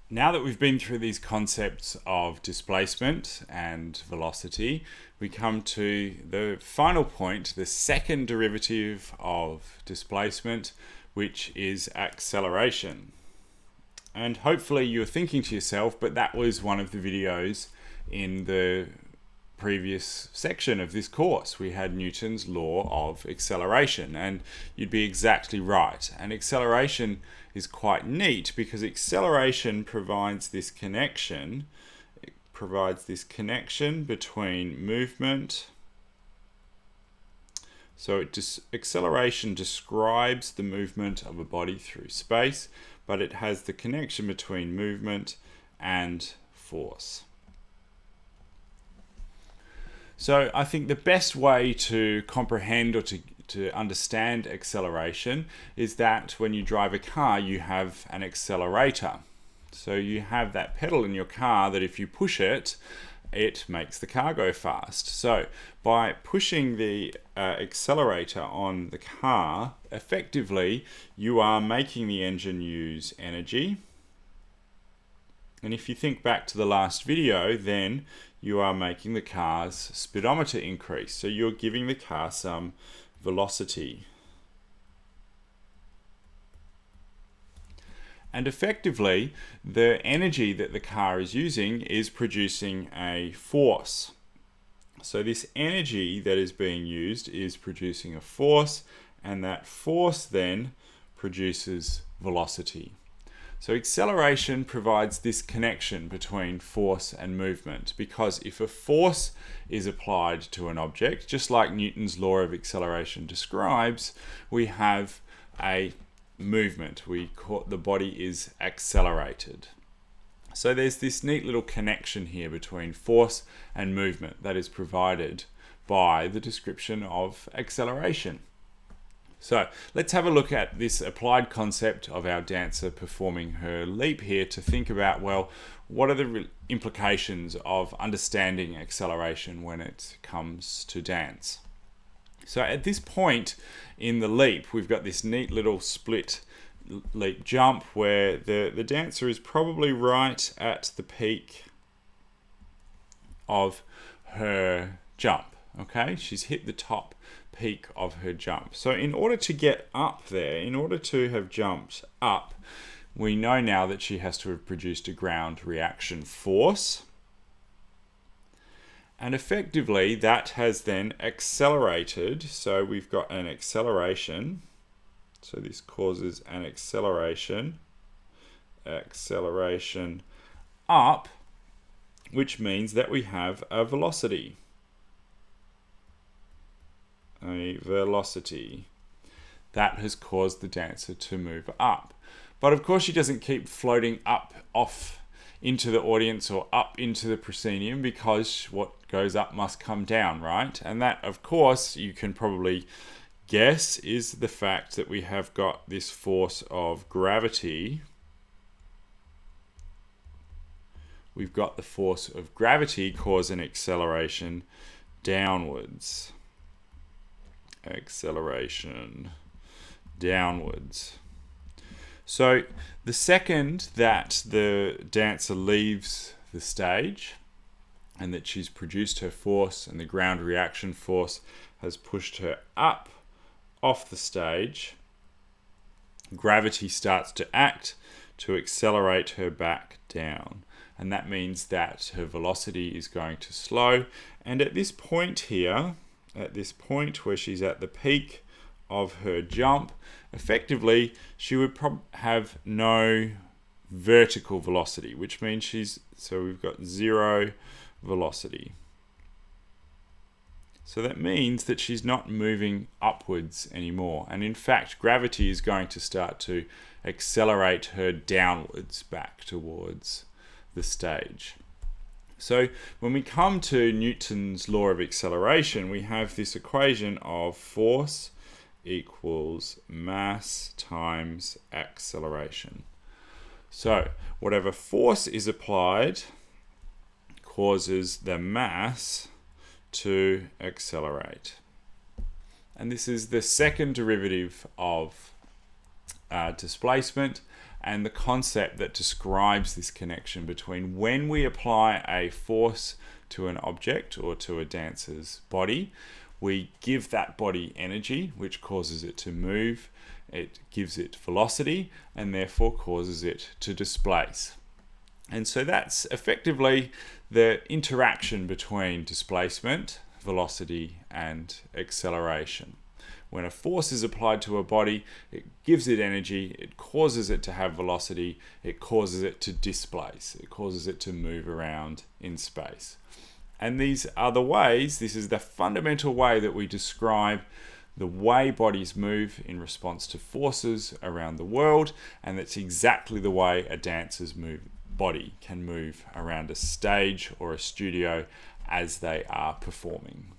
Now that we've been through these concepts of displacement and velocity, we come to the final point, the second derivative of displacement, which is acceleration. And hopefully you're thinking to yourself, but that was one of the videos in the previous section of this course. We had Newton's law of acceleration, and you'd be exactly right. And acceleration is quite neat because acceleration provides this connection. It provides this connection between movement. So acceleration describes the movement of a body through space, but it has the connection between movement and force. So I think the best way to comprehend or to understand acceleration is that when you drive a car, you have an accelerator. So you have that pedal in your car that if you push it, it makes the car go fast. So by pushing the accelerator on the car, effectively you are making the engine use energy. And if you think back to the last video, then you are making the car's speedometer increase. So you're giving the car some velocity. And effectively, the energy that the car is using is producing a force. So this energy that is being used is producing a force, and that force then produces velocity. So acceleration provides this connection between force and movement, because if a force is applied to an object, just like Newton's law of acceleration describes, we have a movement. The body is accelerated. So there's this neat little connection here between force and movement that is provided by the description of acceleration. So let's have a look at this applied concept of our dancer performing her leap here to think about, well, what are the implications of understanding acceleration when it comes to dance? So at this point in the leap, we've got this neat little split leap jump where the dancer is probably right at the peak of her jump. Okay, she's hit the top peak of her jump. So in order to get up there, in order to have jumped up, we know now that she has to have produced a ground reaction force. And effectively that has then accelerated. So we've got an acceleration. So this causes an acceleration up, which means that we have a velocity. A velocity that has caused the dancer to move up. But of course she doesn't keep floating up off into the audience or up into the proscenium, because what goes up must come down, right? And that, of course, you can probably guess is the fact that we have got this force of gravity. We've got the force of gravity cause an acceleration downwards. Acceleration downwards. So the second that the dancer leaves the stage and that she's produced her force and the ground reaction force has pushed her up off the stage, gravity starts to act to accelerate her back down. And that means that her velocity is going to slow. And at this point here, at this point where she's at the peak of her jump, effectively she would have no vertical velocity, which means so we've got zero velocity. So that means that she's not moving upwards anymore. And in fact, gravity is going to start to accelerate her downwards back towards the stage. So when we come to Newton's law of acceleration, we have this equation of force equals mass times acceleration. So whatever force is applied causes the mass to accelerate. And this is the second derivative of displacement, and the concept that describes this connection between when we apply a force to an object or to a dancer's body, we give that body energy, which causes it to move, it gives it velocity, and therefore causes it to displace. And so that's effectively the interaction between displacement, velocity, and acceleration. When a force is applied to a body, it gives it energy, it causes it to have velocity, it causes it to displace, it causes it to move around in space. And these are the ways, this is the fundamental way that we describe the way bodies move in response to forces around the world, and that's exactly the way a dancer's body can move around a stage or a studio as they are performing.